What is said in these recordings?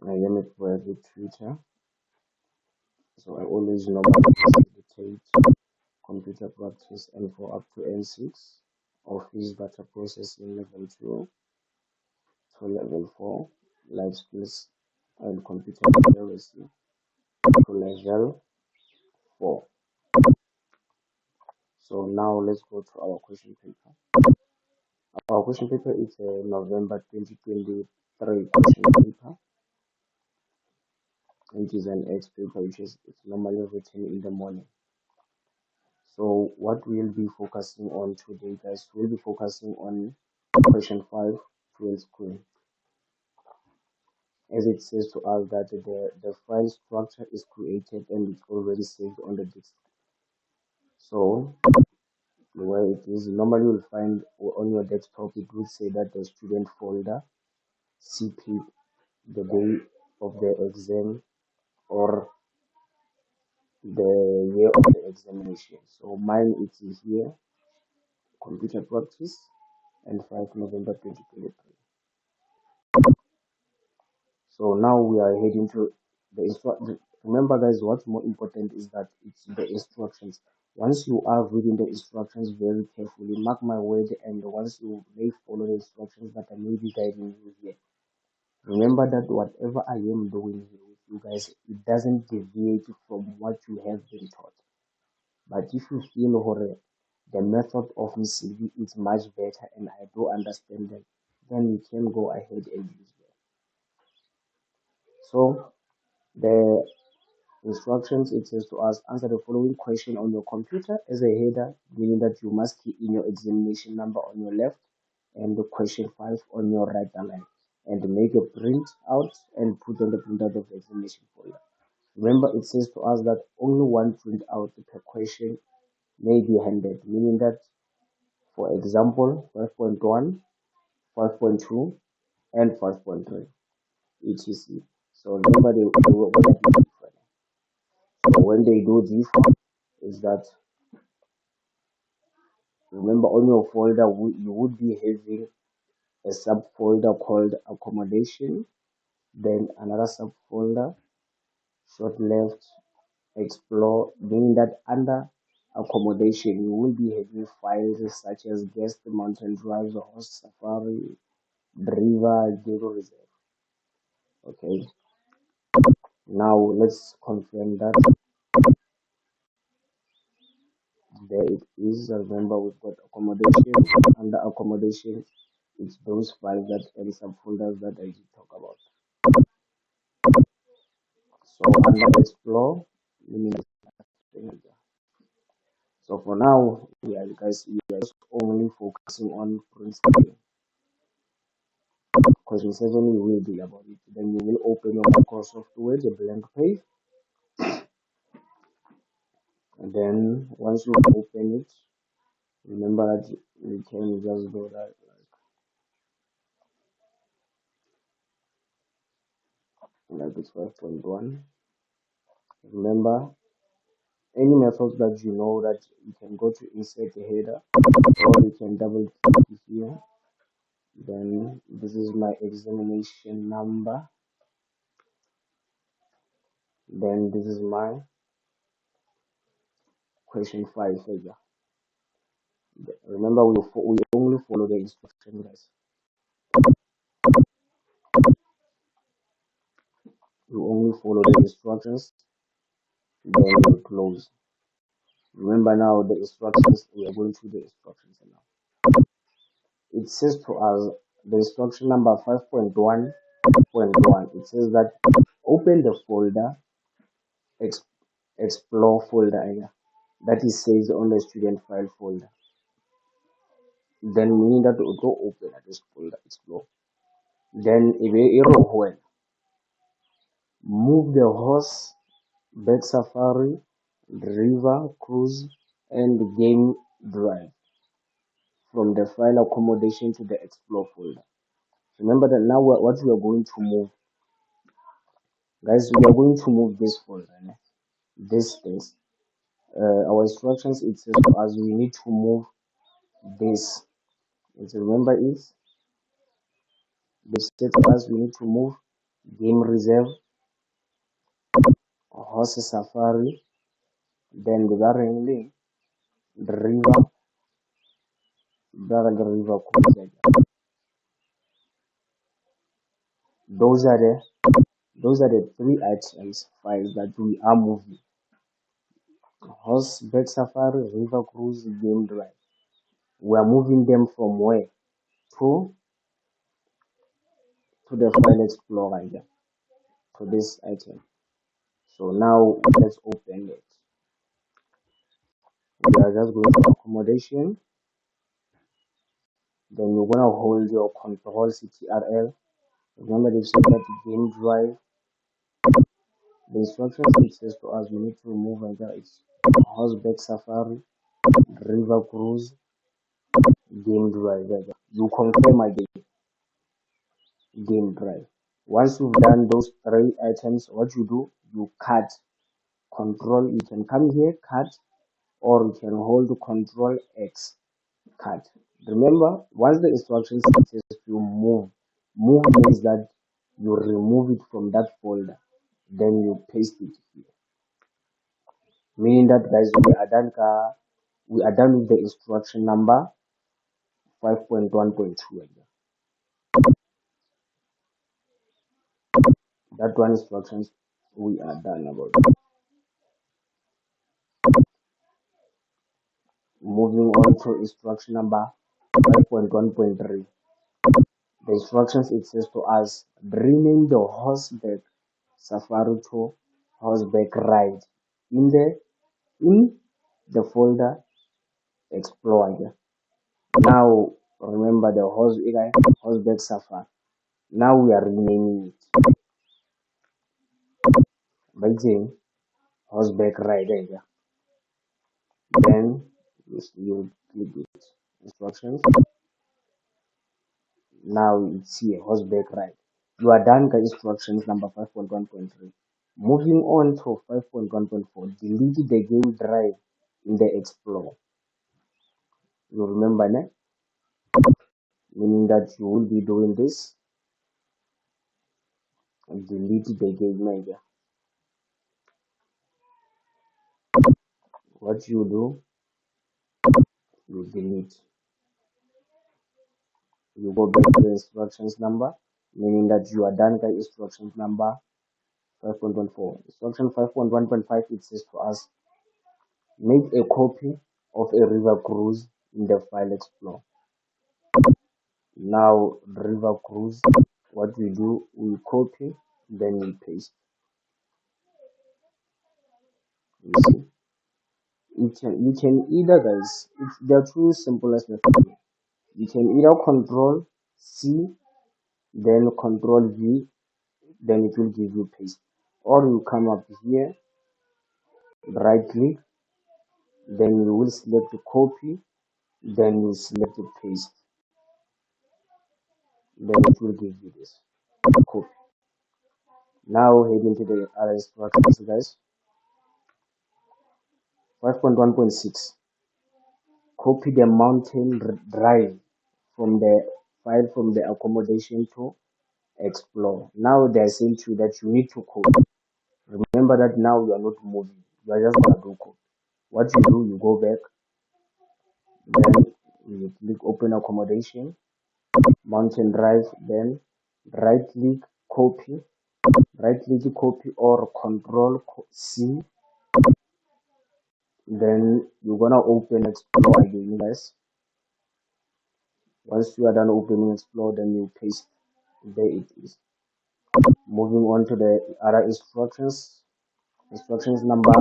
I am it with Twitter, so I always normally facilitate computer practice N4 up to N6, office data processing level 2 to level 4, life skills and computer literacy to level 4. So now let's go to our question paper. Our question paper is a November 2023 question paper, which is an X paper, which is it's normally written in the morning. So what we'll be focusing on today, guys, we'll be focusing on question 5 full screen. As it says to us that the file structure is created and it's already saved on the disk. So the way it is, normally you'll find on your desktop, it would say that the student folder, CP, the day of the exam, or the year of the examination. So mine it is here, computer practice, and 5 November 2023. So now we are heading to the instruction. Remember, guys, what's more important is that it's the instructions. Once you are reading the instructions very carefully, mark my word, and once you may follow the instructions that I may be guiding you here, remember that whatever I am doing here with you guys, it doesn't deviate from what you have been taught. But if you feel horror, the method of Miss Sylvie is much better and I do understand them, then you can go ahead and use them. So the instructions, it says to us, answer the following question on your computer as a header, meaning that you must key in your examination number on your left and the question 5 on your right line, and make a print out and put on the printout of the examination folder. Remember, it says to us that only one printout per question may be handed, meaning that, for example, 5.1, 5.2, and 5.3, etc. So remember, they will be different. So when they do this, is that, remember, on your folder you would be having a subfolder called accommodation, then another subfolder, short left, explore, meaning that under accommodation you will be having files such as guest, mountain drive, host, safari, river, Gero reserve. Okay, now let's confirm that there it is. Remember, we've got accommodation. Under accommodation, it's those files that and subfolders that I did talk about. So under explore, meaning, so for now, yeah, you guys, we are just only focusing on print screen. Question 7, we will be about it. Then you will open your Microsoft Word, a blank page. And then once you open it, remember that you can just go that like it's 5.1. Remember, any methods that you know that you can go to insert a header, or you can double click here. Then this is my examination number. Then this is my question 5 header. Remember, we only follow the instructions, guys. You only follow the instructions, then you close. Remember now the instructions, we are going through the instructions now. It says to us, the instruction number 5.1.1, it says that open the folder, explore folder, that is saved on the student file folder. Then meaning that it will go open at this folder, explore. Then if you move the horse, bed safari, river, cruise, and game drive from the file accommodation to the explore folder. Remember that now what we are going to move, guys, we are going to move this folder, this things. Our instructions, it says to us we need to move this. Remember is they said to us we need to move game reserve, horse safari, then the barren the river, the river cruise. Those are the three items files that we are moving. Horseback safari, river cruise, game drive. We are moving them from where? To the file explorer here, to this item. So now let's open it. We are just going to accommodation. Then you're gonna hold your control CTRL. Remember they said that game drive. The instructions it says to us we need to remove either it's horseback safari, river cruise, game drive. You confirm again game drive. Once you've done those three items, what you do, you cut control. You can come here, cut, or you can hold control X, cut. Remember, once the instructions says you move means that you remove it from that folder, then you paste it here. Meaning that guys, we are done with the instruction number 5.1.2. That one instructions we are done about. Moving on to instruction number 5.1.3. The instructions it says to us rename the horseback safari to horseback ride in the folder explorer. Now remember the horseback safari. Now we are renaming it by saying horseback ride here. Then you click it. Instructions. Now it's here horseback ride. You are done with instructions number 5.1.3. Moving on to 5.1.4, delete the game drive in the Explorer. You remember, ne? Meaning that you will be doing this. Delete the game manager. What you do, you delete. You go back to the instructions number, meaning that you are done with instructions number 5.14. Instruction 5.1.5 it says to us, make a copy of a river cruise in the file explorer. Now river cruise, what we do, we copy, then we paste. You see, you can either guys, there are two simplest methods. You can either control C, then control V, then it will give you paste. Or you come up here, right click, then you will select the copy, then you select the paste. Then it will give you this copy. Now head into the other instructions guys. 5.1.6, copy the mountain drive from the file from the accommodation to explore. Now they are saying to you that you need to code. Remember that now you are not moving, you are just gonna do code. What you do, you go back, then you click open accommodation, mountain drive, then right click copy, or control C. Then you're gonna open explore again guys. Once you are done opening explore, then you paste. There it is. Moving on to the other instructions. Instructions number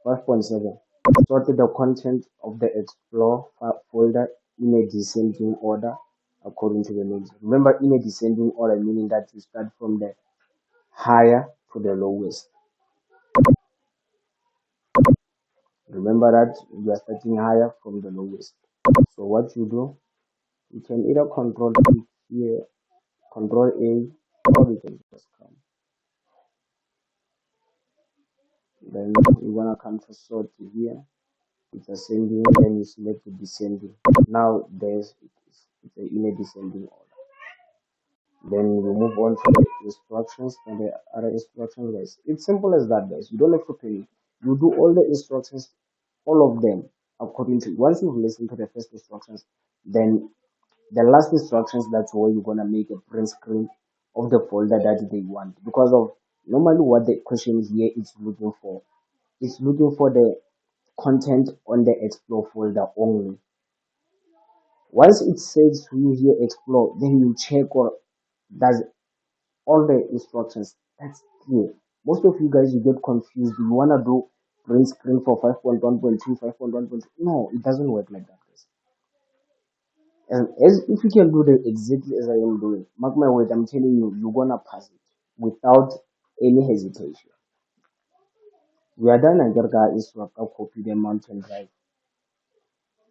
5.7. Sort the content of the explore folder in a descending order according to the names. Remember, in a descending order, meaning that you start from the higher to the lowest. Remember that you are starting higher from the lowest. So what you do, you can either control here, control A, or you can just come. Then you wanna come to sort here. It's ascending, then you select the descending. Now it's in a descending order. Then you move on to the instructions and the other instructions, guys. It's simple as that, guys. You don't have to panic. You do all the instructions, all of them, according to once you've listened to the first instructions, then the last instructions, that's where you're gonna make a print screen of the folder that they want. Because of normally what the question here is looking for. It's looking for the content on the explore folder only. Once it says to you here explore, then you check or does all the instructions. That's clear. Most of you guys, you get confused. You wanna do print screen for 5.1.2, 5.1.2. No, it doesn't work like that, guys. And as if you can do that exactly as I am doing, mark my word, I'm telling you, you're gonna pass it without any hesitation. We are done. Agarka is to copy the mountain drive.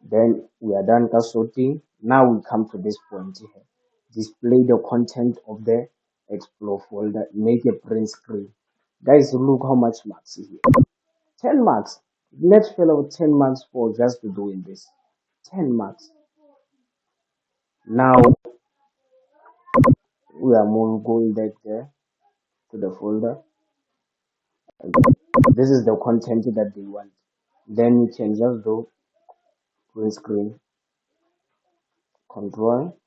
Then we are done sorting. Now we come to this point here. Display the content of the explore folder. Make a print screen. Guys, look how much marks is here. 10 marks. Let's fill out 10 marks for just doing this. 10 marks. Now we are going back there to the folder. This is the content that they want. Then you can just do print screen, control,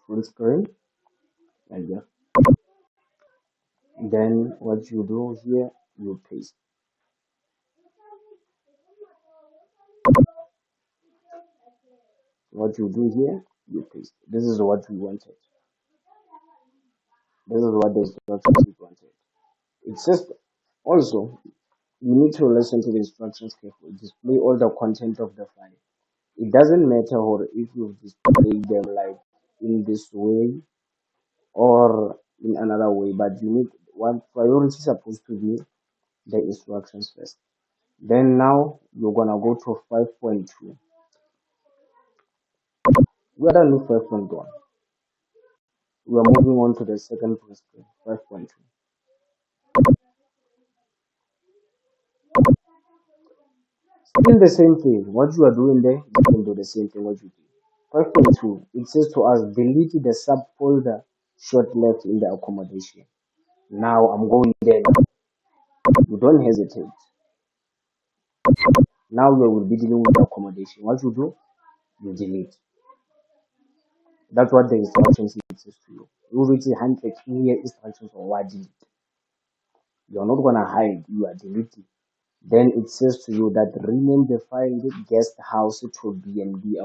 print screen, and yeah. Then what you do here, you paste. What you do here, you paste. This is what we wanted. This is what the instructions we wanted. It's just also you need to listen to the instructions carefully. Display all the content of the file. It doesn't matter or if you display them like in this way or in another way, but you need one priority is supposed to be the instructions first. Then now you're gonna go to 5.2. We are done with 5.1. We are moving on to the second principle, 5.2. Still the same thing. What you are doing there, you can do the same thing what you do. 5.2, it says to us delete the subfolder short left in the accommodation. Now I'm going there. You don't hesitate. Now we will be dealing with the accommodation. What you do, you delete. That's what the instructions says to you. You will see 100 clear instructions on what delete. You're not gonna hide, you are deleting. Then it says to you that rename the file guest house to BNB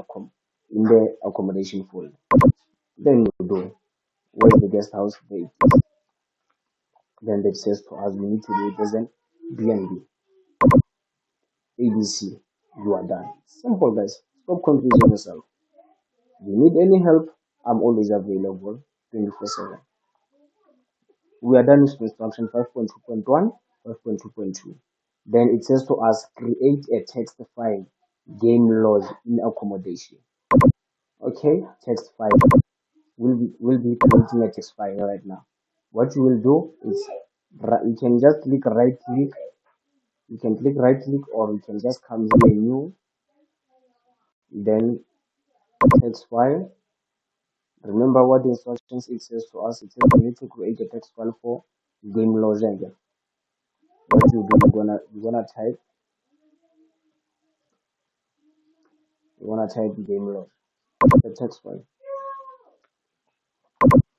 in the accommodation folder. Then you do. Where's the guest house? There it is. Then it says to us we need to do it as an BNB. ABC. You are done. Simple, guys. Stop confusing yourself. If you need any help, I'm always available 24/7. We are done with instruction 5.2.1, 5.2.2. Then it says to us create a text file, game lodge in accommodation. Okay, text file. We'll be creating a text file right now. What you will do is you can just click right click. You can click right click or you can just come here new. Then text file. Remember what the instructions it says to us. It says we need to create a text file for game lodge. What you do, you're gonna type game lodge, the text file.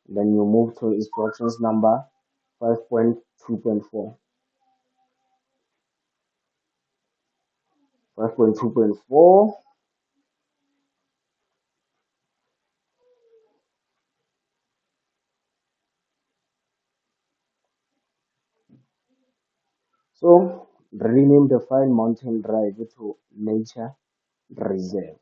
Then you move to instructions number 5.2.4. 5.2.4. So rename the file mountain drive to nature reserve.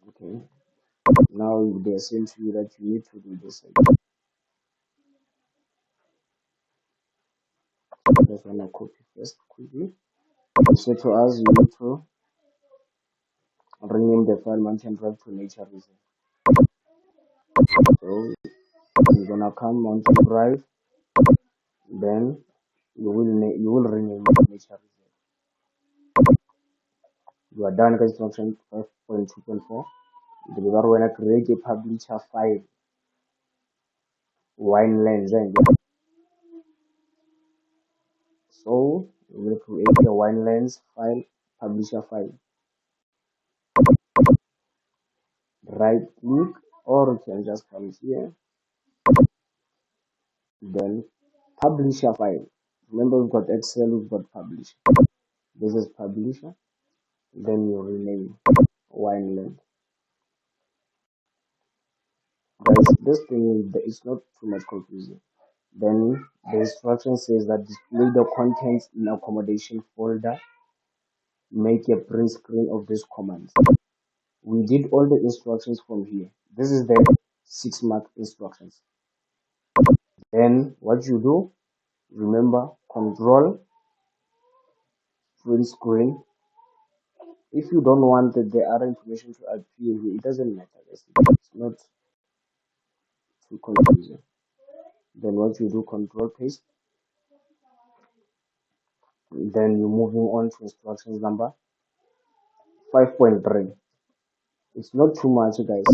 Okay. Now they send to you that you need to do this again. Just wanna copy first quickly. You say to us you need to rename the file mountain drive to nature reserve. So You're gonna come onto drive, then you will rename it nature reserve. You are done with instruction 5.2.4. We're gonna create a publisher file, wine lens, and so we will create a wine lens file, publisher file. Right click, or you can just come here, then publisher file. Remember, we've got Excel, we've got publisher. This is publisher, then you rename wine lens. Guys, this thing is not too much confusing. Then the instruction says that display the contents in accommodation folder, make a print screen of this command. We did all the instructions from here. This is the 6-mark instructions. Then what you do, remember, control print screen. If you don't want the other information to appear here, it doesn't matter. It's not too confusing. Then what you do, control paste. Then you're moving on to instructions number 5.3. It's not too much, guys.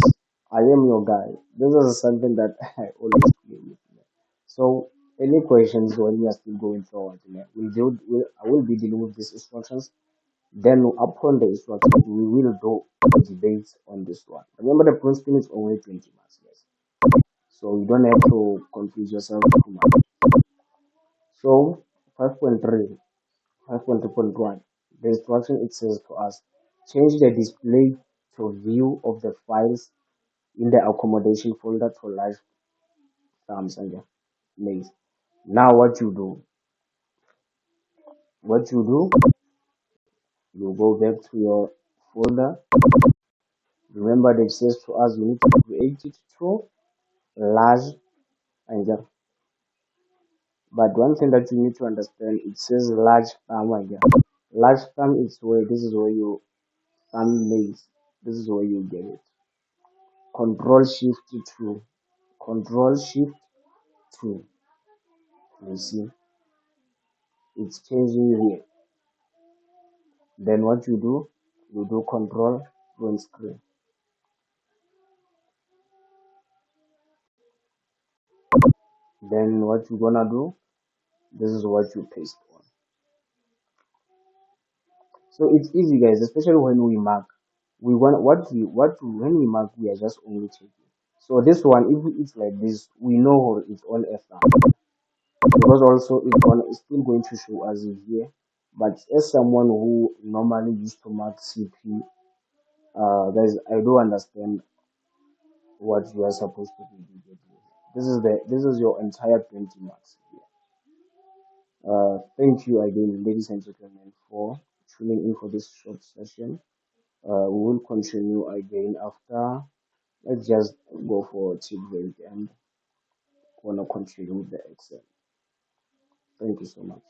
I am your guy. This is something that I always play with. So any questions when we are still going forward, I will be dealing with these instructions. Then upon the instructions, we will do a debate on this one. Remember, the print screen is only 20 marks, guys. So you don't have to confuse yourself too much. So 5.3, 5.3.1, the instruction it says to us, change the display to view of the files in the accommodation folder to large thumbs and names. Now you go back to your folder. Remember that it says to us we need to create it to large and but one thing that you need to understand, it says large thumb and large thumb is where this is where your thumb lays. This is where you get it. Control shift 2. Control shift 2. You see it's changing here. Then what you do control print screen. Then what you're gonna do, this is what you paste on. So it's easy, guys, especially when we mark. We want when we mark, we are just only checking. So this one, if it's like this, we know it's all F now. Because also it's still going to show us here. But as someone who normally used to mark CP, guys, I do understand what you are supposed to be. This is your entire 20 marks here. Thank you again, ladies and gentlemen, for tuning in for this short session. We will continue again after. Let's just go for a tea break and wanna continue with the Excel. Thank you so much.